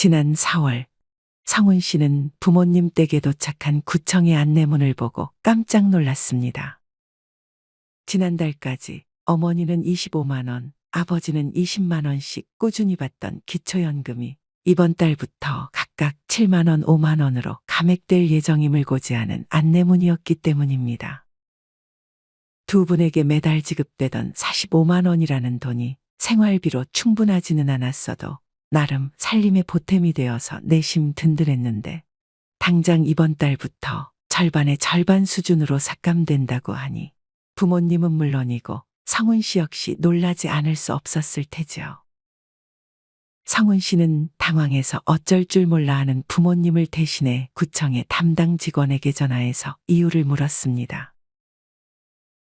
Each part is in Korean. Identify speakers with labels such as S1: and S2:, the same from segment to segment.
S1: 지난 4월 성훈 씨는 부모님 댁에 도착한 구청의 안내문을 보고 깜짝 놀랐습니다. 지난달까지 어머니는 25만 원, 아버지는 20만 원씩 꾸준히 받던 기초연금이 이번 달부터 각각 7만 원, 5만 원으로 감액될 예정임을 고지하는 안내문이었기 때문입니다. 두 분에게 매달 지급되던 45만 원이라는 돈이 생활비로 충분하지는 않았어도 나름 살림의 보탬이 되어서 내심 든든했는데 당장 이번 달부터 절반의 절반 수준으로 삭감된다고 하니 부모님은 물론이고 성훈 씨 역시 놀라지 않을 수 없었을 테죠. 성훈 씨는 당황해서 어쩔 줄 몰라 하는 부모님을 대신해 구청의 담당 직원에게 전화해서 이유를 물었습니다.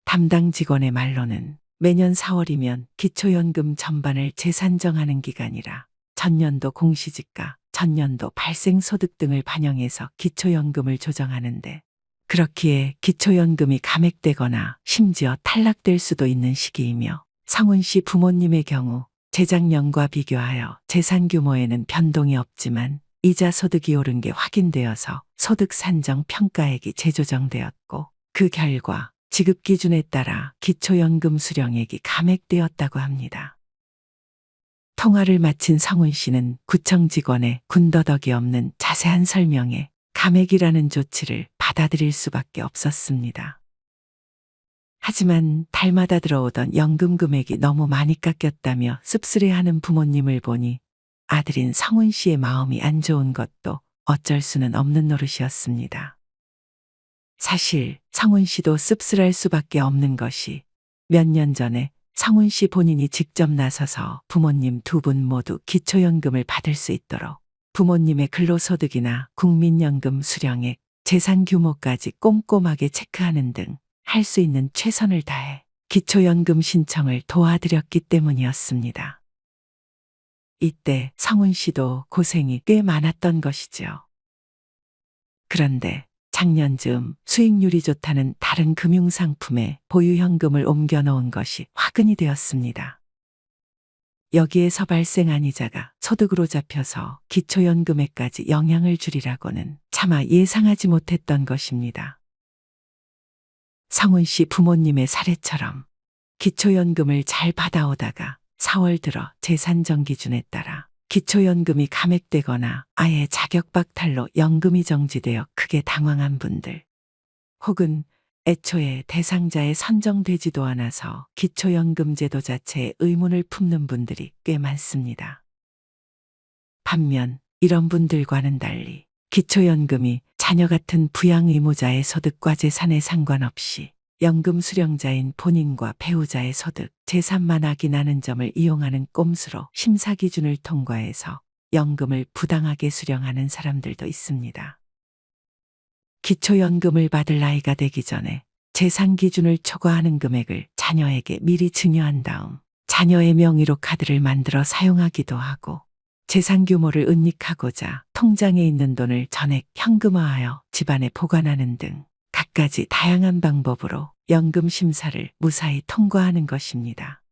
S1: 담당 직원의 말로는 매년 4월이면 기초연금 전반을 재산정하는 기간이라 전년도 공시지가, 전년도 발생소득 등을 반영해서 기초연금을 조정하는데 그렇기에 기초연금이 감액되거나 심지어 탈락될 수도 있는 시기이며 성훈 씨 부모님의 경우 재작년과 비교하여 재산 규모에는 변동이 없지만 이자 소득이 오른 게 확인되어서 소득 산정 평가액이 재조정되었고 그 결과 지급 기준에 따라 기초연금 수령액이 감액되었다고 합니다. 통화를 마친 성훈 씨는 구청 직원의 군더더기 없는 자세한 설명에 감액이라는 조치를 받아들일 수밖에 없었습니다. 하지만 달마다 들어오던 연금 금액이 너무 많이 깎였다며 씁쓸해하는 부모님을 보니 아들인 성훈 씨의 마음이 안 좋은 것도 어쩔 수는 없는 노릇이었습니다. 사실 성훈 씨도 씁쓸할 수밖에 없는 것이 몇 년 전에 성훈 씨 본인이 직접 나서서 부모님 두 분 모두 기초연금을 받을 수 있도록 부모님의 근로소득이나 국민연금 수령액, 재산 규모까지 꼼꼼하게 체크하는 등 할 수 있는 최선을 다해 기초연금 신청을 도와드렸기 때문이었습니다. 이때 성훈 씨도 고생이 꽤 많았던 것이죠. 그런데 작년 즈음 수익률이 좋다는 다른 금융상품에 보유현금을 옮겨 놓은 것이 화근이 되었습니다. 여기에서 발생한 이자가 소득으로 잡혀서 기초연금에까지 영향을 주리라고는 차마 예상하지 못했던 것입니다. 성훈 씨 부모님의 사례처럼 기초연금을 잘 받아오다가 4월 들어 재산정 기준에 따라 기초연금이 감액되거나 아예 자격박탈로 연금이 정지되어 크게 당황한 분들, 혹은 애초에 대상자에 선정되지도 않아서 기초연금 제도 자체에 의문을 품는 분들이 꽤 많습니다. 반면 이런 분들과는 달리 기초연금이 자녀 같은 부양 의무자의 소득과 재산에 상관없이 연금 수령자인 본인과 배우자의 소득, 재산만 확인하는 점을 이용하는 꼼수로 심사 기준을 통과해서 연금을 부당하게 수령하는 사람들도 있습니다. 기초연금을 받을 나이가 되기 전에 재산 기준을 초과하는 금액을 자녀에게 미리 증여한 다음 자녀의 명의로 카드를 만들어 사용하기도 하고 재산 규모를 은닉하고자 통장에 있는 돈을 전액 현금화하여 집안에 보관하는 등 갖가지 다양한 방법으로 연금 심사를 무사히 통과하는 것입니다.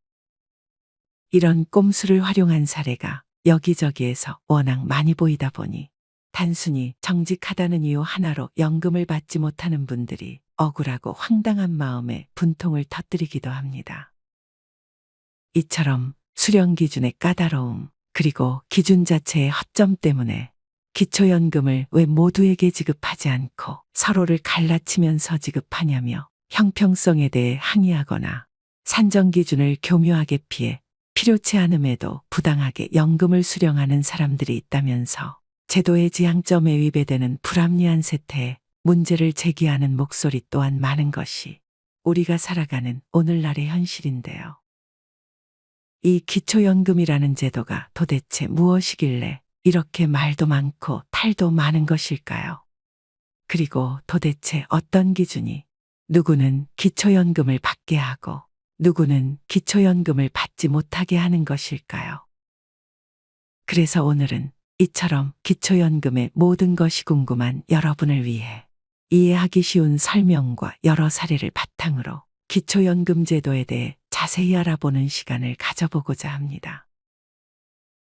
S1: 이런 꼼수를 활용한 사례가 여기저기에서 워낙 많이 보이다 보니 단순히 정직하다는 이유 하나로 연금을 받지 못하는 분들이 억울하고 황당한 마음에 분통을 터뜨리기도 합니다. 이처럼 수령 기준의 까다로움, 그리고 기준 자체의 허점 때문에 기초연금을 왜 모두에게 지급하지 않고 서로를 갈라치면서 지급하냐며 형평성에 대해 항의하거나 산정 기준을 교묘하게 피해 필요치 않음에도 부당하게 연금을 수령하는 사람들이 있다면서 제도의 지향점에 위배되는 불합리한 세태에 문제를 제기하는 목소리 또한 많은 것이 우리가 살아가는 오늘날의 현실인데요. 이 기초연금이라는 제도가 도대체 무엇이길래 이렇게 말도 많고 탈도 많은 것일까요? 그리고 도대체 어떤 기준이 누구는 기초연금을 받게 하고 누구는 기초연금을 받지 못하게 하는 것일까요? 그래서 오늘은 이처럼 기초연금의 모든 것이 궁금한 여러분을 위해 이해하기 쉬운 설명과 여러 사례를 바탕으로 기초연금 제도에 대해 자세히 알아보는 시간을 가져보고자 합니다.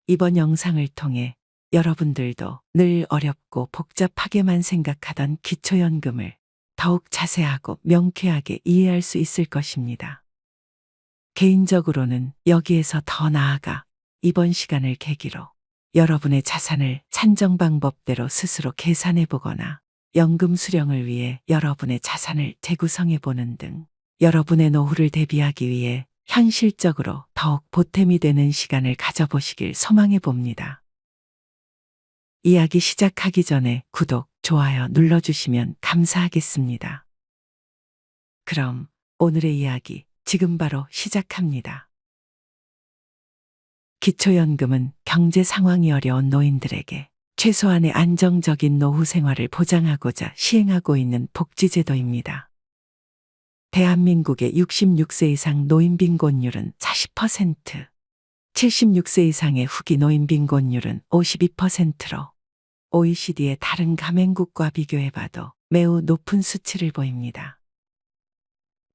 S1: 이번 영상을 통해 여러분들도 늘 어렵고 복잡하게만 생각하던 기초연금을 더욱 자세하고 명쾌하게 이해할 수 있을 것입니다. 개인적으로는 여기에서 더 나아가 이번 시간을 계기로 여러분의 자산을 산정 방법대로 스스로 계산해 보거나 연금 수령을 위해 여러분의 자산을 재구성해 보는 등 여러분의 노후를 대비하기 위해 현실적으로 더욱 보탬이 되는 시간을 가져보시길 소망해 봅니다. 이야기 시작하기 전에 구독, 좋아요 눌러주시면 감사하겠습니다. 그럼 오늘의 이야기 지금 바로 시작합니다. 기초연금은 경제 상황이 어려운 노인들에게 최소한의 안정적인 노후 생활을 보장하고자 시행하고 있는 복지제도입니다. 대한민국의 66세 이상 노인 빈곤율은 40%, 76세 이상의 후기 노인 빈곤율은 52%로 OECD의 다른 가맹국과 비교해봐도 매우 높은 수치를 보입니다.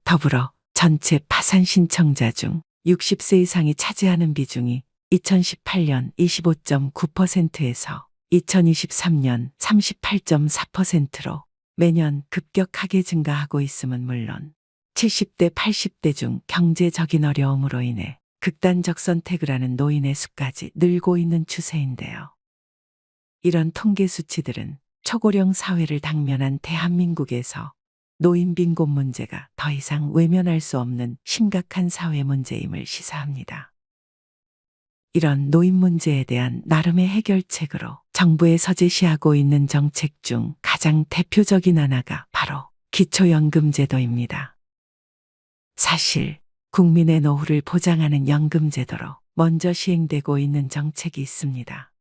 S1: 더불어 전체 파산 신청자 중 60세 이상이 차지하는 비중이 2018년 25.9%에서 2023년 38.4%로 매년 급격하게 증가하고 있음은 물론 70대, 80대 중 경제적인 어려움으로 인해 극단적 선택을 하는 노인의 수까지 늘고 있는 추세인데요. 이런 통계 수치들은 초고령 사회를 당면한 대한민국에서 노인 빈곤 문제가 더 이상 외면할 수 없는 심각한 사회 문제임을 시사합니다. 이런 노인 문제에 대한 나름의 해결책으로 정부에서 제시하고 있는 정책 중 가장 대표적인 하나가 바로 기초연금제도입니다. 사실 국민의 노후를 보장하는 연금제도로 먼저 시행되고 있는 정책이 있습니다.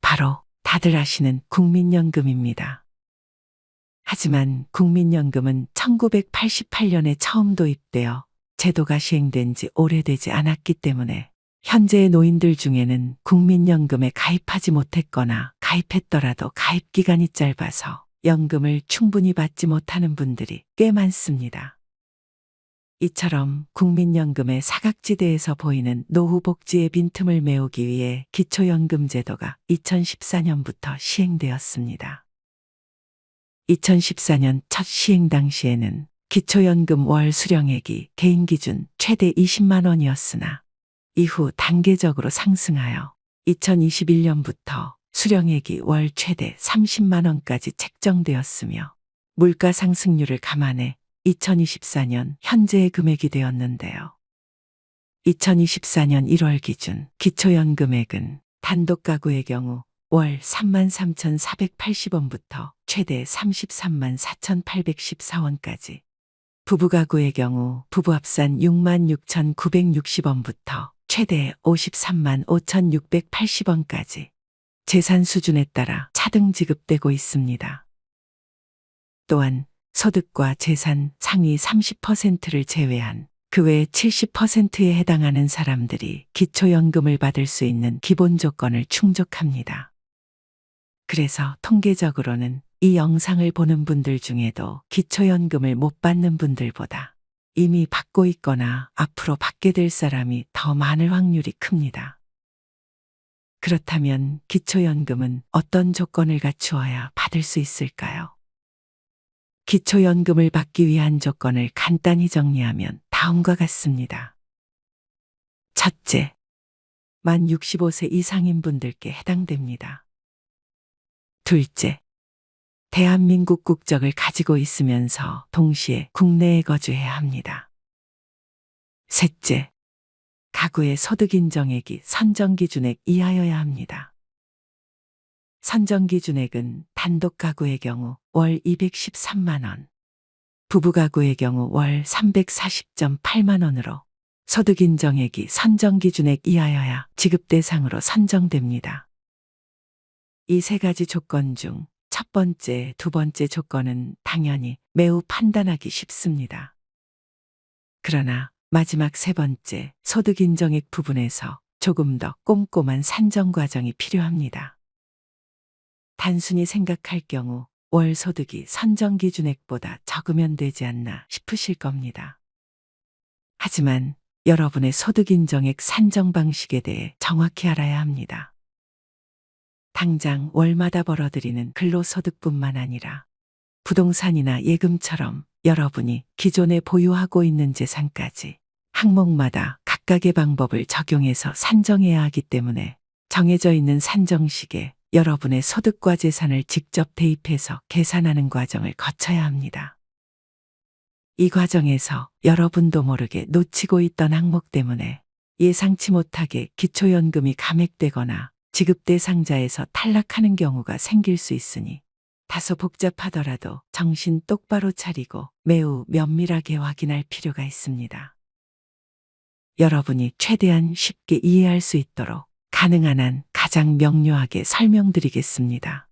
S1: 바로 다들 아시는 국민연금입니다. 하지만 국민연금은 1988년에 처음 도입되어 제도가 시행된 지 오래되지 않았기 때문에 현재의 노인들 중에는 국민연금에 가입하지 못했거나 가입했더라도 가입 기간이 짧아서 연금을 충분히 받지 못하는 분들이 꽤 많습니다. 이처럼 국민연금의 사각지대에서 보이는 노후 복지의 빈틈을 메우기 위해 기초연금 제도가 2014년부터 시행되었습니다. 2014년 첫 시행 당시에는 기초연금 월 수령액이 개인 기준 최대 20만 원이었으나 이후 단계적으로 상승하여 2021년부터 수령액이 월 최대 30만 원까지 책정되었으며 물가 상승률을 감안해 2024년 현재의 금액이 되었는데요. 2024년 1월 기준 기초연금액은 단독 가구의 경우 월 33,480원부터 최대 33만 4,814원까지, 부부 가구의 경우 부부 합산 66,960원부터 최대 53만 5,680원까지 재산 수준에 따라 차등 지급되고 있습니다. 또한 소득과 재산 상위 30%를 제외한 그 외 70%에 해당하는 사람들이 기초연금을 받을 수 있는 기본 조건을 충족합니다. 그래서 통계적으로는 이 영상을 보는 분들 중에도 기초연금을 못 받는 분들보다 이미 받고 있거나 앞으로 받게 될 사람이 더 많을 확률이 큽니다. 그렇다면 기초연금은 어떤 조건을 갖추어야 받을 수 있을까요? 기초연금을 받기 위한 조건을 간단히 정리하면 다음과 같습니다. 첫째, 만 65세 이상인 분들께 해당됩니다. 둘째, 대한민국 국적을 가지고 있으면서 동시에 국내에 거주해야 합니다. 셋째, 가구의 소득 인정액이 선정기준액 이하여야 합니다. 선정기준액은 단독 가구의 경우 월 213만 원, 부부 가구의 경우 월 340.8만 원으로 소득 인정액이 선정기준액 이하여야 지급 대상으로 선정됩니다. 이 세 가지 조건 중 첫 번째, 두 번째 조건은 당연히 매우 판단하기 쉽습니다. 그러나 마지막 세 번째, 소득 인정액 부분에서 조금 더 꼼꼼한 산정 과정이 필요합니다. 단순히 생각할 경우 월 소득이 선정 기준액보다 적으면 되지 않나 싶으실 겁니다. 하지만 여러분의 소득 인정액 산정 방식에 대해 정확히 알아야 합니다. 당장 월마다 벌어들이는 근로소득뿐만 아니라 부동산이나 예금처럼 여러분이 기존에 보유하고 있는 재산까지 항목마다 각각의 방법을 적용해서 산정해야 하기 때문에 정해져 있는 산정식에 여러분의 소득과 재산을 직접 대입해서 계산하는 과정을 거쳐야 합니다. 이 과정에서 여러분도 모르게 놓치고 있던 항목 때문에 예상치 못하게 기초연금이 감액되거나 지급 대상자에서 탈락하는 경우가 생길 수 있으니 다소 복잡하더라도 정신 똑바로 차리고 매우 면밀하게 확인할 필요가 있습니다. 여러분이 최대한 쉽게 이해할 수 있도록 가능한 한 가장 명료하게 설명드리겠습니다.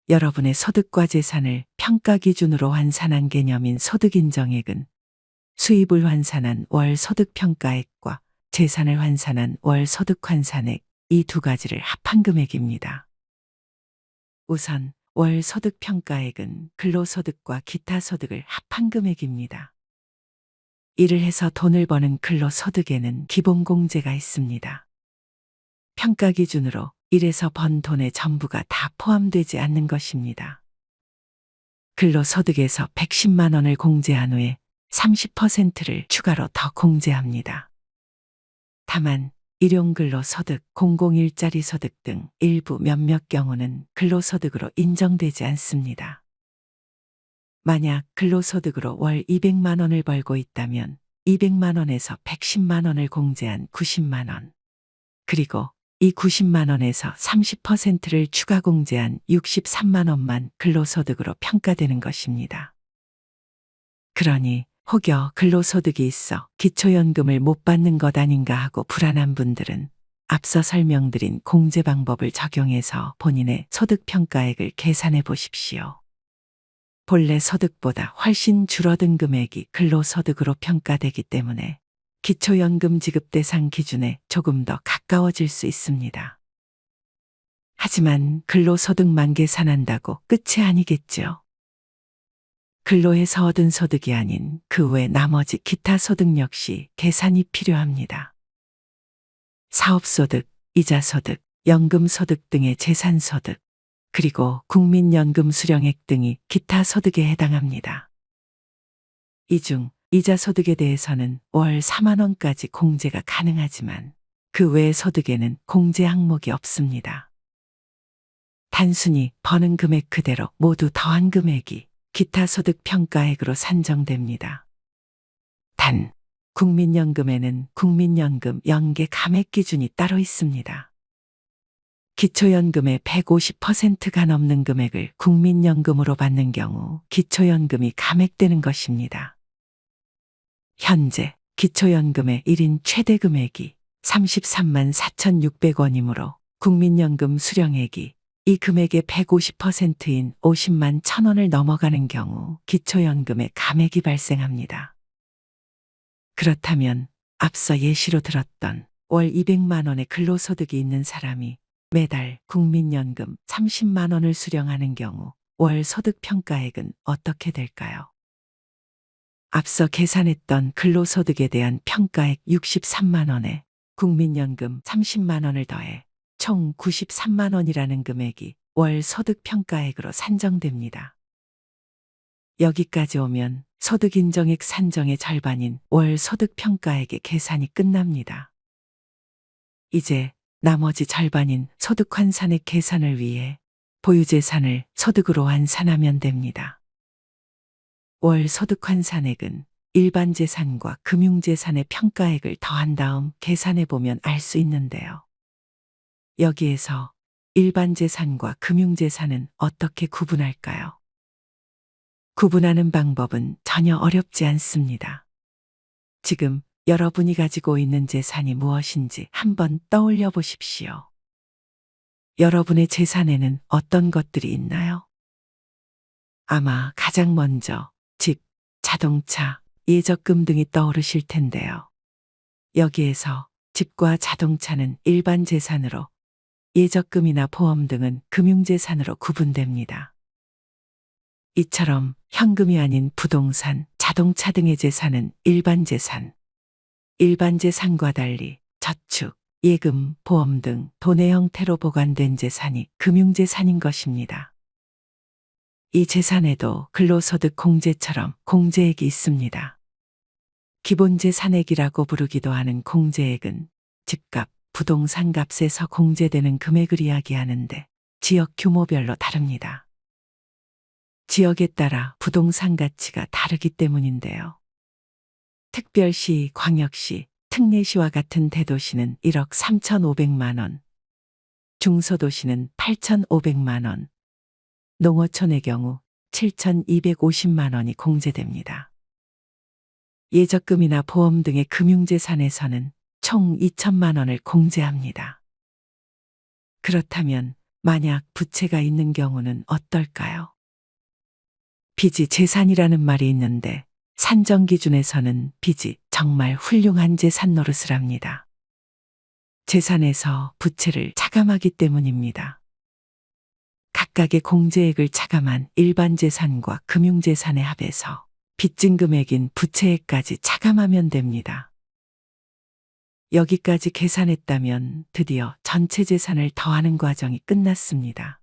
S1: 여러분의 소득과 재산을 평가 기준으로 환산한 개념인 소득인정액은 수입을 환산한 월 소득평가액과 재산을 환산한 월 소득환산액 이 두 가지를 합한 금액입니다. 우선 월 소득평가액은 근로소득과 기타 소득을 합한 금액입니다. 일을 해서 돈을 버는 근로소득에는 기본공제가 있습니다. 평가 기준으로 일해서 번 돈의 전부가 다 포함되지 않는 것입니다. 근로소득에서 110만 원을 공제한 후에 30%를 추가로 더 공제합니다. 다만 일용근로소득, 공공일자리 소득 등 일부 몇몇 경우는 근로소득으로 인정되지 않습니다. 만약 근로소득으로 월 200만 원을 벌고 있다면 200만 원에서 110만 원을 공제한 90만 원, 그리고 이 90만 원에서 30%를 추가 공제한 63만 원만 근로소득으로 평가되는 것입니다. 그러니 혹여 근로소득이 있어 기초연금을 못 받는 것 아닌가 하고 불안한 분들은 앞서 설명드린 공제 방법을 적용해서 본인의 소득평가액을 계산해 보십시오. 본래 소득보다 훨씬 줄어든 금액이 근로소득으로 평가되기 때문에 기초연금 지급 대상 기준에 조금 더 가까워질 수 있습니다. 하지만 근로소득만 계산한다고 끝이 아니겠죠. 근로해서 얻은 소득이 아닌 그 외 나머지 기타 소득 역시 계산이 필요합니다. 사업소득, 이자소득, 연금소득 등의 재산소득, 그리고 국민연금 수령액 등이 기타 소득에 해당합니다. 이 중 이자소득에 대해서는 월 4만 원까지 공제가 가능하지만 그 외의 소득에는 공제 항목이 없습니다. 단순히 버는 금액 그대로 모두 더한 금액이 기타 소득 평가액으로 산정됩니다. 단, 국민연금에는 국민연금 연계 감액 기준이 따로 있습니다. 기초연금의 150%가 넘는 금액을 국민연금으로 받는 경우 기초연금이 감액되는 것입니다. 현재 기초연금의 1인 최대 금액이 33만 4,600원이므로 국민연금 수령액이 이 금액의 150%인 50만 1,000원을 넘어가는 경우 기초연금의 감액이 발생합니다. 그렇다면 앞서 예시로 들었던 월 200만 원의 근로소득이 있는 사람이 매달 국민연금 30만 원을 수령하는 경우 월 소득평가액은 어떻게 될까요? 앞서 계산했던 근로소득에 대한 평가액 63만 원에 국민연금 30만 원을 더해 총 93만 원이라는 금액이 월 소득평가액으로 산정됩니다. 여기까지 오면 소득인정액 산정의 절반인 월 소득평가액의 계산이 끝납니다. 이제 나머지 절반인 소득환산액 계산을 위해 보유재산을 소득으로 환산하면 됩니다. 월 소득환산액은 일반재산과 금융재산의 평가액을 더한 다음 계산해보면 알 수 있는데요. 여기에서 일반재산과 금융재산은 어떻게 구분할까요? 구분하는 방법은 전혀 어렵지 않습니다. 지금 여러분이 가지고 있는 재산이 무엇인지 한번 떠올려 보십시오. 여러분의 재산에는 어떤 것들이 있나요? 아마 가장 먼저 집, 자동차, 예적금 등이 떠오르실 텐데요. 여기에서 집과 자동차는 일반 재산으로, 예적금이나 보험 등은 금융재산으로 구분됩니다. 이처럼 현금이 아닌 부동산, 자동차 등의 재산은 일반 재산, 일반 재산과 달리 저축, 예금, 보험 등 돈의 형태로 보관된 재산이 금융재산인 것입니다. 이 재산에도 근로소득 공제처럼 공제액이 있습니다. 기본재산액이라고 부르기도 하는 공제액은 집값, 부동산 값에서 공제되는 금액을 이야기하는데 지역 규모별로 다릅니다. 지역에 따라 부동산 가치가 다르기 때문인데요. 특별시, 광역시, 특례시와 같은 대도시는 1억 3,500만 원, 중소도시는 8,500만 원, 농어촌의 경우 7,250만 원이 공제됩니다. 예적금이나 보험 등의 금융재산에서는 총 2천만 원을 공제합니다. 그렇다면 만약 부채가 있는 경우는 어떨까요? 빚이 재산이라는 말이 있는데 산정 기준에서는 빚이 정말 훌륭한 재산 노릇을 합니다. 재산에서 부채를 차감하기 때문입니다. 각각의 공제액을 차감한 일반 재산과 금융재산의 합해서 빚진 금액인 부채액까지 차감하면 됩니다. 여기까지 계산했다면 드디어 전체 재산을 더하는 과정이 끝났습니다.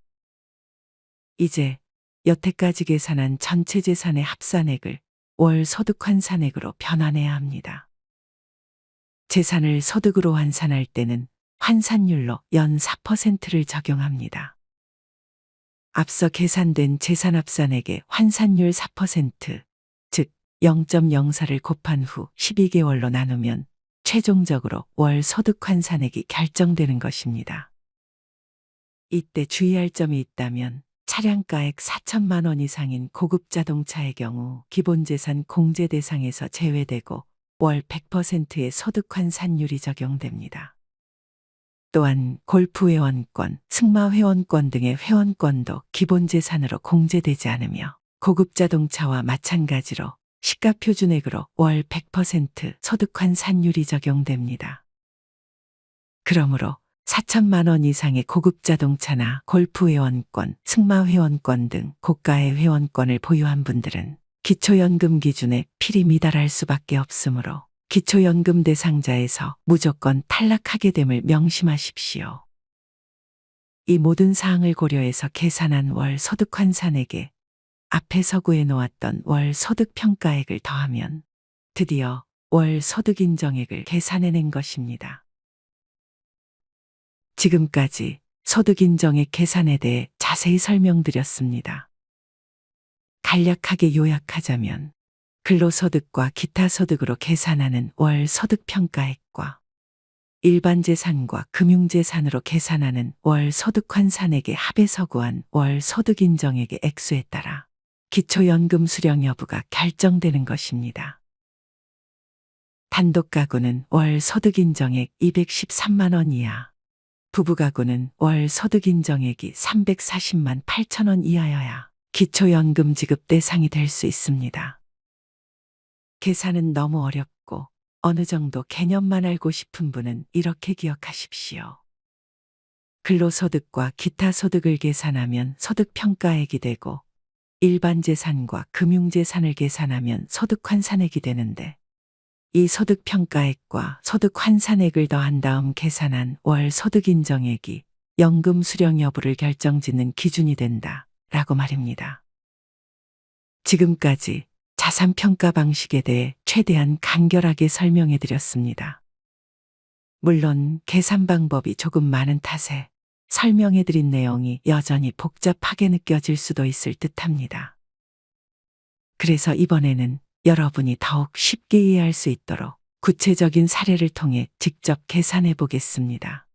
S1: 이제 여태까지 계산한 전체 재산의 합산액을 월 소득 환산액으로 변환해야 합니다. 재산을 소득으로 환산할 때는 환산율로 연 4%를 적용합니다. 앞서 계산된 재산 합산액의 환산율 4%, 즉 0.04를 곱한 후 12개월로 나누면 최종적으로 월 소득 환산액이 결정되는 것입니다. 이때 주의할 점이 있다면 차량가액 4천만 원 이상인 고급 자동차의 경우 기본재산 공제 대상에서 제외되고 월 100%의 소득 환산율이 적용됩니다. 또한 골프 회원권, 승마 회원권 등의 회원권도 기본재산으로 공제되지 않으며 고급 자동차와 마찬가지로 시가 표준액으로 월 100% 소득 환산율이 적용됩니다. 그러므로 4천만 원 이상의 고급 자동차나 골프 회원권, 승마 회원권 등 고가의 회원권을 보유한 분들은 기초연금 기준에 필히 미달할 수밖에 없으므로 기초연금 대상자에서 무조건 탈락하게 됨을 명심하십시오. 이 모든 사항을 고려해서 계산한 월 소득 환산액에 앞에서 구해놓았던 월 소득 평가액을 더하면 드디어 월 소득 인정액을 계산해낸 것입니다. 지금까지 소득 인정액 계산에 대해 자세히 설명드렸습니다. 간략하게 요약하자면 근로소득과 기타 소득으로 계산하는 월 소득 평가액과 일반 재산과 금융재산으로 계산하는 월 소득 환산액의 합에서 구한 월 소득 인정액의 액수에 따라 기초연금 수령 여부가 결정되는 것입니다. 단독 가구는 월 소득 인정액 213만 원 이하, 부부 가구는 월 소득 인정액이 340만 8천 원 이하여야 기초연금 지급 대상이 될 수 있습니다. 계산은 너무 어렵고 어느 정도 개념만 알고 싶은 분은 이렇게 기억하십시오. 근로소득과 기타 소득을 계산하면 소득 평가액이 되고 일반 재산과 금융재산을 계산하면 소득 환산액이 되는데 이 소득 평가액과 소득 환산액을 더한 다음 계산한 월 소득 인정액이 연금 수령 여부를 결정짓는 기준이 된다 라고 말입니다. 지금까지 자산평가 방식에 대해 최대한 간결하게 설명해 드렸습니다. 물론 계산 방법이 조금 많은 탓에 설명해 드린 내용이 여전히 복잡하게 느껴질 수도 있을 듯합니다. 그래서 이번에는 여러분이 더욱 쉽게 이해할 수 있도록 구체적인 사례를 통해 직접 계산해 보겠습니다.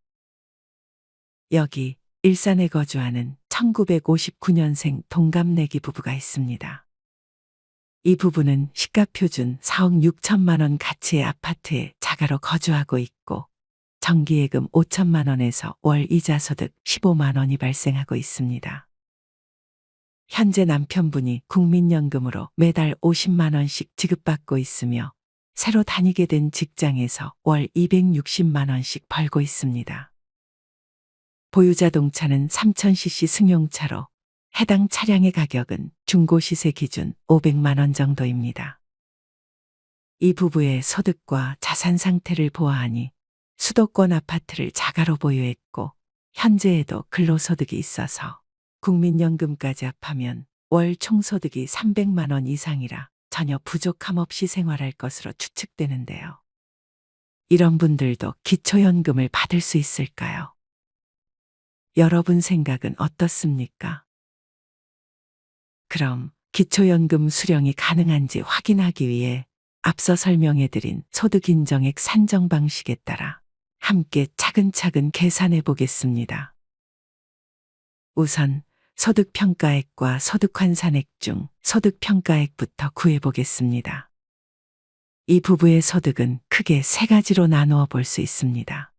S1: 여기 일산에 거주하는 1959년생 동갑내기 부부가 있습니다. 이 부부는 시가표준 4억 6천만 원 가치의 아파트에 자가로 거주하고 있고 전기예금 5천만 원에서 월 이자 소득 15만 원이 발생하고 있습니다. 현재 남편분이 국민연금으로 매달 50만 원씩 지급받고 있으며 새로 다니게 된 직장에서 월 260만 원씩 벌고 있습니다. 보유 자동차는 3000cc 승용차로 해당 차량의 가격은 중고시세 기준 500만 원 정도입니다. 이 부부의 소득과 자산 상태를 보아하니 수도권 아파트를 자가로 보유했고 현재에도 근로소득이 있어서 국민연금까지 합하면 월 총소득이 300만 원 이상이라 전혀 부족함 없이 생활할 것으로 추측되는데요. 이런 분들도 기초연금을 받을 수 있을까요? 여러분 생각은 어떻습니까? 그럼 기초연금 수령이 가능한지 확인하기 위해 앞서 설명해드린 소득인정액 산정 방식에 따라 함께 차근차근 계산해 보겠습니다. 우선 소득평가액과 소득환산액 중 소득평가액부터 구해보겠습니다. 이 부부의 소득은 크게 세 가지로 나누어 볼 수 있습니다.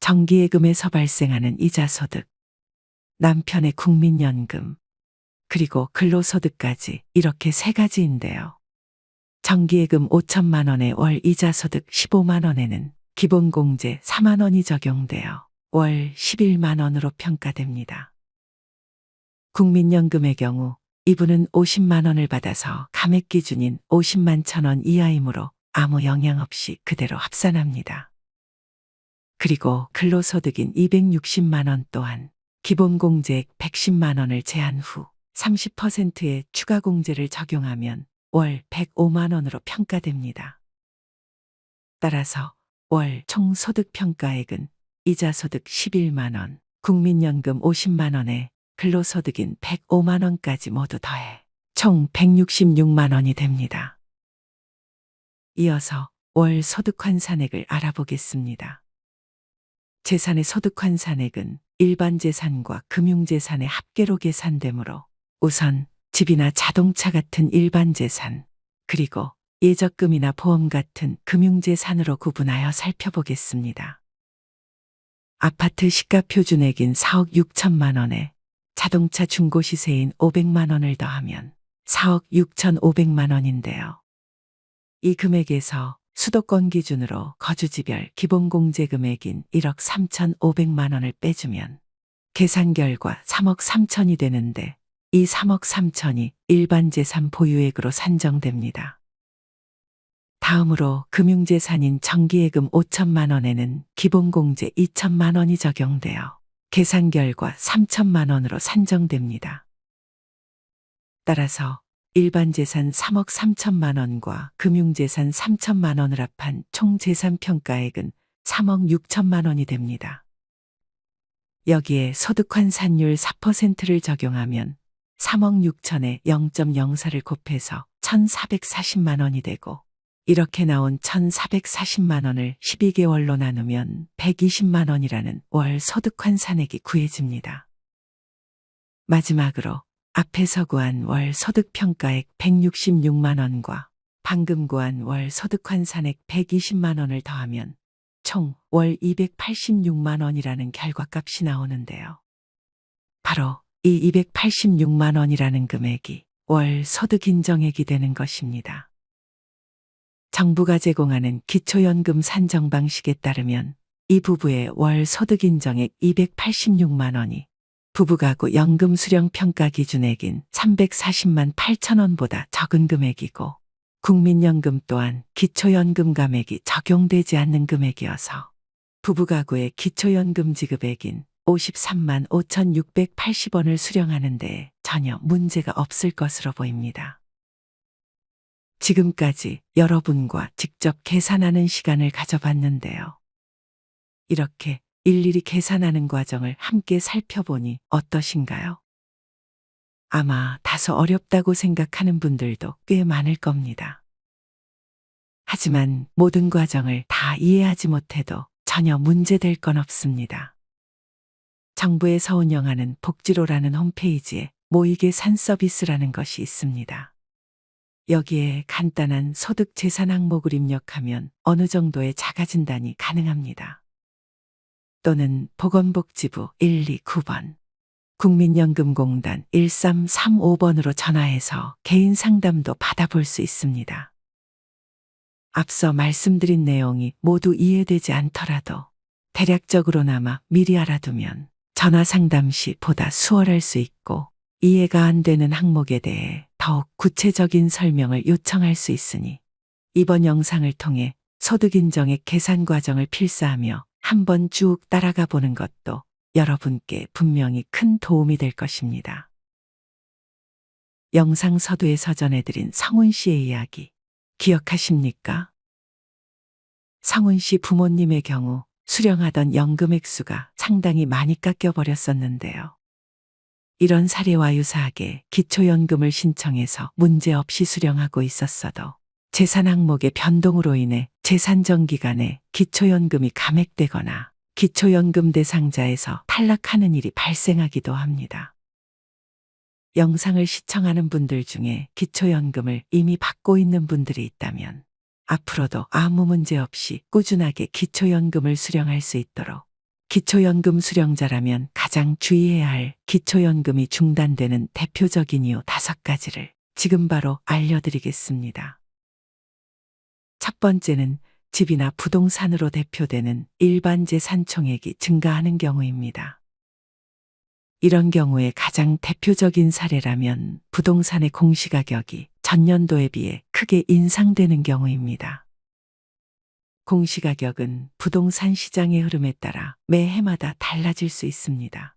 S1: 정기예금에서 발생하는 이자소득, 남편의 국민연금, 그리고 근로소득까지 이렇게 세 가지인데요. 정기예금 5천만 원에 월 이자소득 15만 원에는 기본공제 4만 원이 적용되어 월 11만 원으로 평가됩니다. 국민연금의 경우 이분은 50만 원을 받아서 감액 기준인 50만 1,000원 이하이므로 아무 영향 없이 그대로 합산합니다. 그리고 근로소득인 260만 원 또한 기본공제액 110만 원을 제한 후 30%의 추가공제를 적용하면 월 105만 원으로 평가됩니다. 따라서 월 총소득평가액은 이자소득 11만 원, 국민연금 50만 원에 근로소득인 105만 원까지 모두 더해 총 166만 원이 됩니다. 이어서 월 소득환산액을 알아보겠습니다. 재산의 소득환산액은 일반 재산과 금융재산의 합계로 계산되므로 우선 집이나 자동차 같은 일반 재산, 그리고 예적금이나 보험 같은 금융재산으로 구분하여 살펴보겠습니다. 아파트 시가 표준액인 4억 6천만 원에 자동차 중고시세인 500만 원을 더하면 4억 6,500만 원인데요. 이 금액에서 수도권 기준으로 거주지별 기본공제 금액인 1억 3,500만 원을 빼주면 계산 결과 3억 3천이 되는데 이 3억 3천이 일반 재산 보유액으로 산정됩니다. 다음으로 금융재산인 정기예금 5천만 원에는 기본공제 2천만 원이 적용되어 계산 결과 3천만 원으로 산정됩니다. 따라서 일반 재산 3억 3천만 원과 금융재산 3천만 원을 합한 총 재산평가액은 3억 6천만 원이 됩니다. 여기에 소득환산율 4%를 적용하면 3억 6천에 0.04를 곱해서 1,440만 원이 되고 이렇게 나온 1,440만 원을 12개월로 나누면 120만 원이라는 월 소득환산액이 구해집니다. 마지막으로 앞에서 구한 월 소득평가액 166만 원과 방금 구한 월 소득환산액 120만 원을 더하면 총 월 286만 원이라는 결과값이 나오는데요. 바로 이 286만 원이라는 금액이 월 소득인정액이 되는 것입니다. 정부가 제공하는 기초연금 산정 방식에 따르면 이 부부의 월 소득인정액 286만 원이 부부가구 연금 수령 평가 기준액인 340만 8천 원보다 적은 금액이고 국민연금 또한 기초연금 감액이 적용되지 않는 금액이어서 부부가구의 기초연금 지급액인 53만 5,680원을 수령하는 데 전혀 문제가 없을 것으로 보입니다. 지금까지 여러분과 직접 계산하는 시간을 가져봤는데요. 이렇게 일일이 계산하는 과정을 함께 살펴보니 어떠신가요? 아마 다소 어렵다고 생각하는 분들도 꽤 많을 겁니다. 하지만 모든 과정을 다 이해하지 못해도 전혀 문제될 건 없습니다. 정부에서 운영하는 복지로라는 홈페이지에 모의계산 서비스라는 것이 있습니다. 여기에 간단한 소득 재산 항목을 입력하면 어느 정도의 자가진단이 가능합니다. 또는 보건복지부 129번, 국민연금공단 1335번으로 전화해서 개인 상담도 받아볼 수 있습니다. 앞서 말씀드린 내용이 모두 이해되지 않더라도 대략적으로나마 미리 알아두면 전화 상담 시 보다 수월할 수 있고 이해가 안 되는 항목에 대해 더욱 구체적인 설명을 요청할 수 있으니 이번 영상을 통해 소득인정액 계산 과정을 필사하며 한번 쭉 따라가 보는 것도 여러분께 분명히 큰 도움이 될 것입니다. 영상 서두에서 전해드린 성훈 씨의 이야기 기억하십니까? 성훈 씨 부모님의 경우 수령하던 연금 액수가 상당히 많이 깎여버렸었는데요. 이런 사례와 유사하게 기초연금을 신청해서 문제없이 수령하고 있었어도 재산 항목의 변동으로 인해 재산정 기간에 기초연금이 감액되거나 기초연금 대상자에서 탈락하는 일이 발생하기도 합니다. 영상을 시청하는 분들 중에 기초연금을 이미 받고 있는 분들이 있다면 앞으로도 아무 문제 없이 꾸준하게 기초연금을 수령할 수 있도록 기초연금 수령자라면 가장 주의해야 할 기초연금이 중단되는 대표적인 이유 5가지를 지금 바로 알려드리겠습니다. 첫 번째는 집이나 부동산으로 대표되는 일반 재산 총액이 증가하는 경우입니다. 이런 경우에 가장 대표적인 사례라면 부동산의 공시가격이 전년도에 비해 크게 인상되는 경우입니다. 공시가격은 부동산 시장의 흐름에 따라 매해마다 달라질 수 있습니다.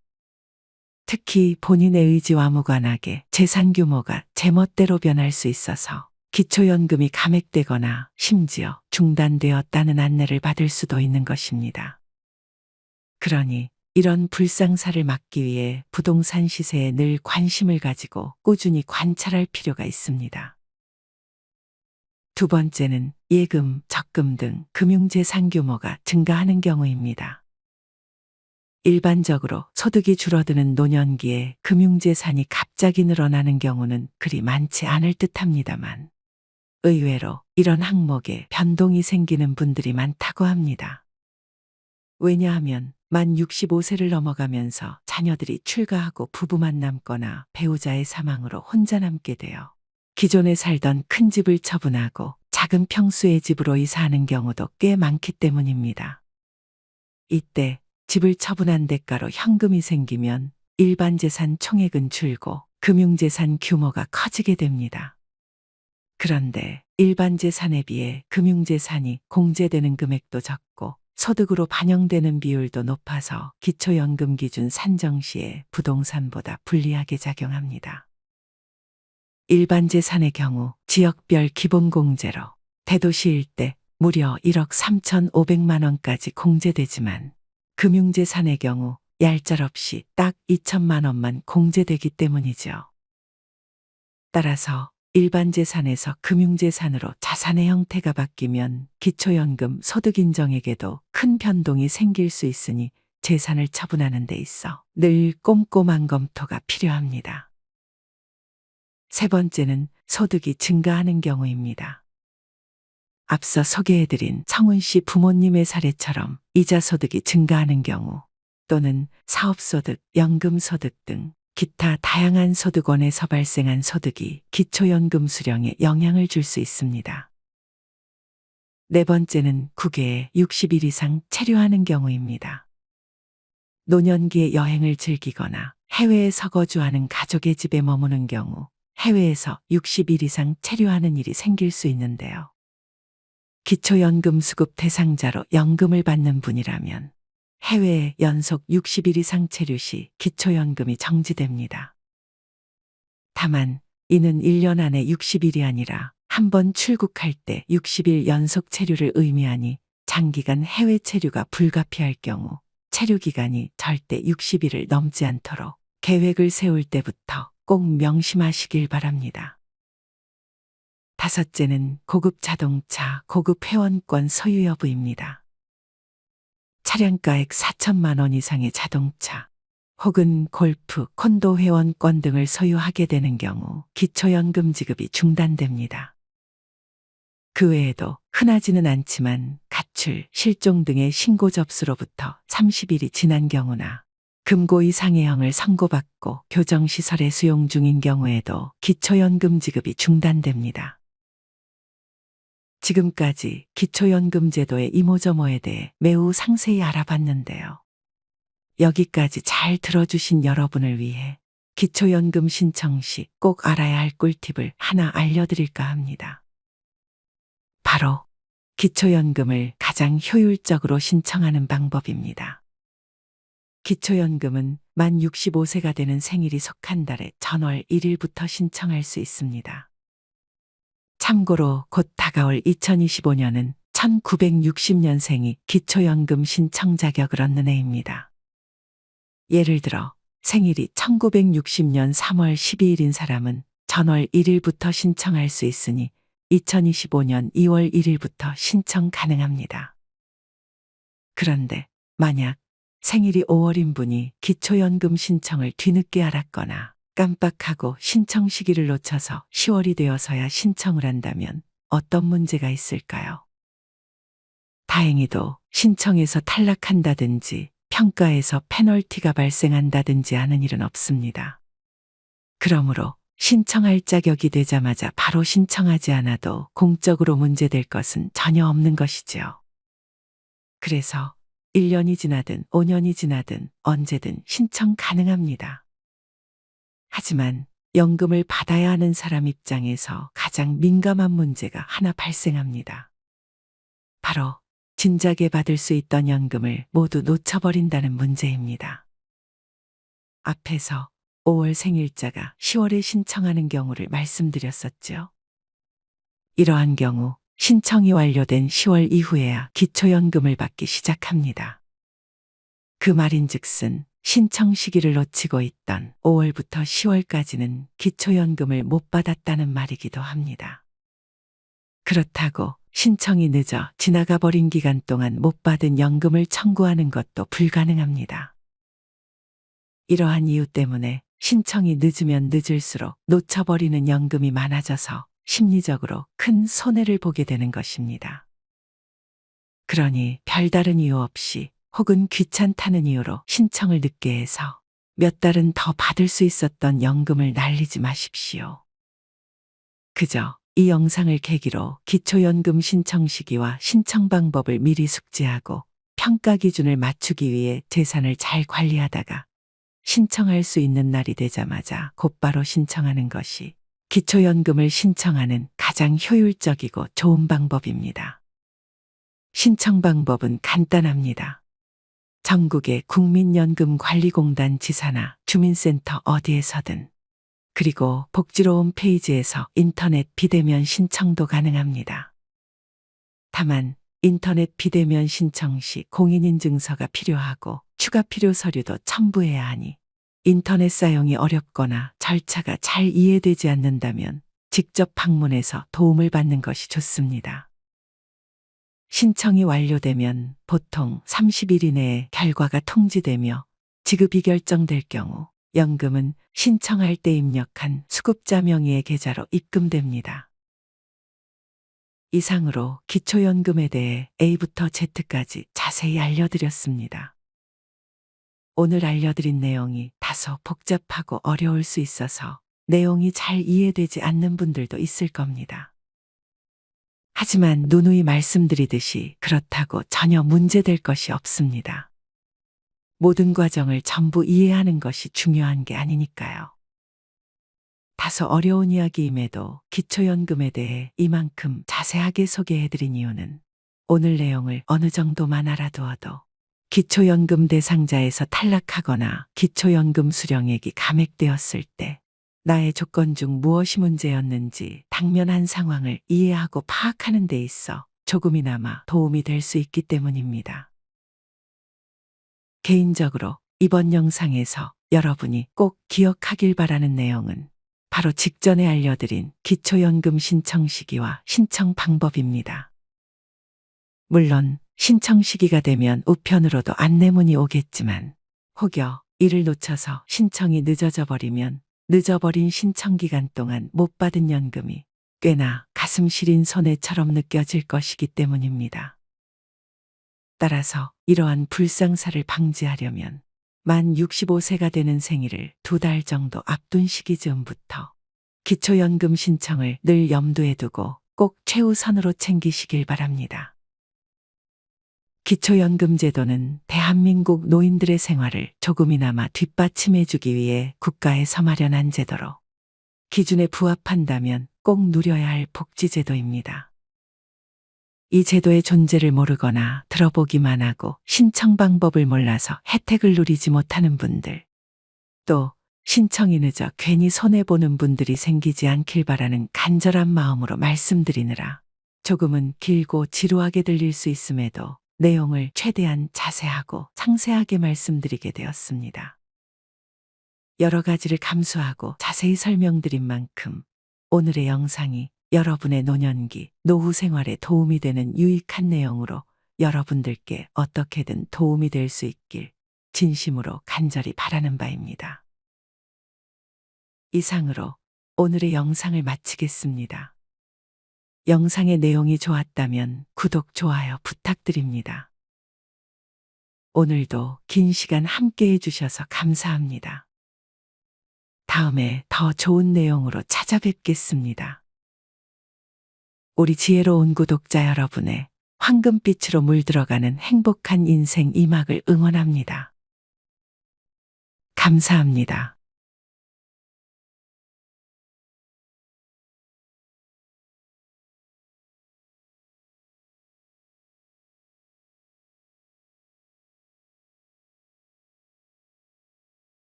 S1: 특히 본인의 의지와 무관하게 재산 규모가 제멋대로 변할 수 있어서 기초연금이 감액되거나 심지어 중단되었다는 안내를 받을 수도 있는 것입니다. 그러니 이런 불상사를 막기 위해 부동산 시세에 늘 관심을 가지고 꾸준히 관찰할 필요가 있습니다. 두 번째는 예금, 적금 등 금융재산 규모가 증가하는 경우입니다. 일반적으로 소득이 줄어드는 노년기에 금융재산이 갑자기 늘어나는 경우는 그리 많지 않을 듯합니다만 의외로 이런 항목에 변동이 생기는 분들이 많다고 합니다. 왜냐하면 만 65세를 넘어가면서 자녀들이 출가하고 부부만 남거나 배우자의 사망으로 혼자 남게 되어 기존에 살던 큰 집을 처분하고 작은 평수의 집으로 이사하는 경우도 꽤 많기 때문입니다. 이때 집을 처분한 대가로 현금이 생기면 일반 재산 총액은 줄고 금융재산 규모가 커지게 됩니다. 그런데 일반 재산에 비해 금융재산이 공제되는 금액도 적고 소득으로 반영되는 비율도 높아서 기초연금 기준 산정 시에 부동산보다 불리하게 작용합니다. 일반 재산의 경우 지역별 기본공제로 대도시일 때 무려 1억 3,500만 원까지 공제되지만 금융재산의 경우 얄짤없이 딱 2천만 원만 공제되기 때문이죠. 따라서 일반 재산에서 금융재산으로 자산의 형태가 바뀌면 기초연금 소득인정액에도 큰 변동이 생길 수 있으니 재산을 처분하는 데 있어 늘 꼼꼼한 검토가 필요합니다. 세 번째는 소득이 증가하는 경우입니다. 앞서 소개해드린 성훈 씨 부모님의 사례처럼 이자 소득이 증가하는 경우 또는 사업소득, 연금소득 등 기타 다양한 소득원에서 발생한 소득이 기초연금 수령에 영향을 줄 수 있습니다. 네 번째는 국외에 60일 이상 체류하는 경우입니다. 노년기에 여행을 즐기거나 해외에 서거주하는 가족의 집에 머무는 경우 해외에서 60일 이상 체류하는 일이 생길 수 있는데요. 기초연금 수급 대상자로 연금을 받는 분이라면 해외에 연속 60일 이상 체류 시 기초연금이 정지됩니다. 다만 이는 1년 안에 60일이 아니라 한 번 출국할 때 60일 연속 체류를 의미하니 장기간 해외 체류가 불가피할 경우 체류 기간이 절대 60일을 넘지 않도록 계획을 세울 때부터 꼭 명심하시길 바랍니다. 다섯째는 고급 자동차, 고급 회원권 소유 여부입니다. 차량가액 4천만 원 이상의 자동차 혹은 골프, 콘도 회원권 등을 소유하게 되는 경우 기초연금 지급이 중단됩니다. 그 외에도 흔하지는 않지만 가출, 실종 등의 신고 접수로부터 30일이 지난 경우나 금고 이상해형을 선고받고 교정시설에 수용 중인 경우에도 기초연금 지급이 중단됩니다. 지금까지 기초연금 제도의 이모저모에 대해 매우 상세히 알아봤는데요. 여기까지 잘 들어주신 여러분을 위해 기초연금 신청 시 꼭 알아야 할 꿀팁을 하나 알려드릴까 합니다. 바로 기초연금을 가장 효율적으로 신청하는 방법입니다. 기초연금은 만 65세가 되는 생일이 속한 달에 전월 1일부터 신청할 수 있습니다. 참고로 곧 다가올 2025년은 1960년생이 기초연금 신청 자격을 얻는 해입니다. 예를 들어 생일이 1960년 3월 12일인 사람은 전월 1일부터 신청할 수 있으니 2025년 2월 1일부터 신청 가능합니다. 그런데 만약 생일이 5월인 분이 기초연금 신청을 뒤늦게 알았거나 깜빡하고 신청 시기를 놓쳐서 10월이 되어서야 신청을 한다면 어떤 문제가 있을까요? 다행히도 신청에서 탈락한다든지 평가에서 페널티가 발생한다든지 하는 일은 없습니다. 그러므로 신청할 자격이 되자마자 바로 신청하지 않아도 공적으로 문제될 것은 전혀 없는 것이지요. 그래서 1년이 지나든 5년이 지나든 언제든 신청 가능합니다. 하지만 연금을 받아야 하는 사람 입장에서 가장 민감한 문제가 하나 발생합니다. 바로 진작에 받을 수 있던 연금을 모두 놓쳐버린다는 문제입니다. 앞에서 5월 생일자가 10월에 신청하는 경우를 말씀드렸었죠. 이러한 경우 신청이 완료된 10월 이후에야 기초연금을 받기 시작합니다. 그 말인즉슨 신청 시기를 놓치고 있던 5월부터 10월까지는 기초연금을 못 받았다는 말이기도 합니다. 그렇다고 신청이 늦어 지나가 버린 기간 동안 못 받은 연금을 청구하는 것도 불가능합니다. 이러한 이유 때문에 신청이 늦으면 늦을수록 놓쳐버리는 연금이 많아져서 심리적으로 큰 손해를 보게 되는 것입니다. 그러니 별다른 이유 없이 혹은 귀찮다는 이유로 신청을 늦게 해서 몇 달은 더 받을 수 있었던 연금을 날리지 마십시오. 그저 이 영상을 계기로 기초연금 신청 시기와 신청 방법을 미리 숙지하고 평가 기준을 맞추기 위해 재산을 잘 관리하다가 신청할 수 있는 날이 되자마자 곧바로 신청하는 것이 기초연금을 신청하는 가장 효율적이고 좋은 방법입니다. 신청 방법은 간단합니다. 전국의 국민연금관리공단 지사나 주민센터 어디에서든 그리고 복지로 홈페이지에서 인터넷 비대면 신청도 가능합니다. 다만 인터넷 비대면 신청 시 공인인증서가 필요하고 추가 필요 서류도 첨부해야 하니 인터넷 사용이 어렵거나 절차가 잘 이해되지 않는다면 직접 방문해서 도움을 받는 것이 좋습니다. 신청이 완료되면 보통 30일 이내에 결과가 통지되며 지급이 결정될 경우 연금은 신청할 때 입력한 수급자 명의의 계좌로 입금됩니다. 이상으로 기초연금에 대해 A부터 Z까지 자세히 알려드렸습니다. 오늘 알려드린 내용이 다소 복잡하고 어려울 수 있어서 내용이 잘 이해되지 않는 분들도 있을 겁니다. 하지만 누누이 말씀드리듯이 그렇다고 전혀 문제될 것이 없습니다. 모든 과정을 전부 이해하는 것이 중요한 게 아니니까요. 다소 어려운 이야기임에도 기초연금에 대해 이만큼 자세하게 소개해드린 이유는 오늘 내용을 어느 정도만 알아두어도 기초연금 대상자에서 탈락하거나 기초연금 수령액이 감액되었을 때 나의 조건 중 무엇이 문제였는지 당면한 상황을 이해하고 파악하는 데 있어 조금이나마 도움이 될 수 있기 때문입니다. 개인적으로 이번 영상에서 여러분이 꼭 기억하길 바라는 내용은 바로 직전에 알려드린 기초연금 신청 시기와 신청 방법입니다. 물론 신청 시기가 되면 우편으로도 안내문이 오겠지만 혹여 이를 놓쳐서 신청이 늦어져 버리면 늦어버린 신청 기간 동안 못 받은 연금이 꽤나 가슴 시린 손해처럼 느껴질 것이기 때문입니다. 따라서 이러한 불상사를 방지하려면 만 65세가 되는 생일을 2달 정도 앞둔 시기 즈음부터 기초연금 신청을 늘 염두에 두고 꼭 최우선으로 챙기시길 바랍니다. 기초연금 제도는 대한민국 노인들의 생활을 조금이나마 뒷받침해주기 위해 국가에서 마련한 제도로 기준에 부합한다면 꼭 누려야 할 복지제도입니다. 이 제도의 존재를 모르거나 들어보기만 하고 신청 방법을 몰라서 혜택을 누리지 못하는 분들, 또 신청이 늦어 괜히 손해보는 분들이 생기지 않길 바라는 간절한 마음으로 말씀드리느라 조금은 길고 지루하게 들릴 수 있음에도 내용을 최대한 자세하고 상세하게 말씀드리게 되었습니다. 여러 가지를 감수하고 자세히 설명드린 만큼 오늘의 영상이 여러분의 노년기, 노후 생활에 도움이 되는 유익한 내용으로 여러분들께 어떻게든 도움이 될 수 있길 진심으로 간절히 바라는 바입니다. 이상으로 오늘의 영상을 마치겠습니다. 영상의 내용이 좋았다면 구독, 좋아요 부탁드립니다. 오늘도 긴 시간 함께 해주셔서 감사합니다. 다음에 더 좋은 내용으로 찾아뵙겠습니다. 우리 지혜로운 구독자 여러분의 황금빛으로 물들어가는 행복한 인생 이막을 응원합니다. 감사합니다.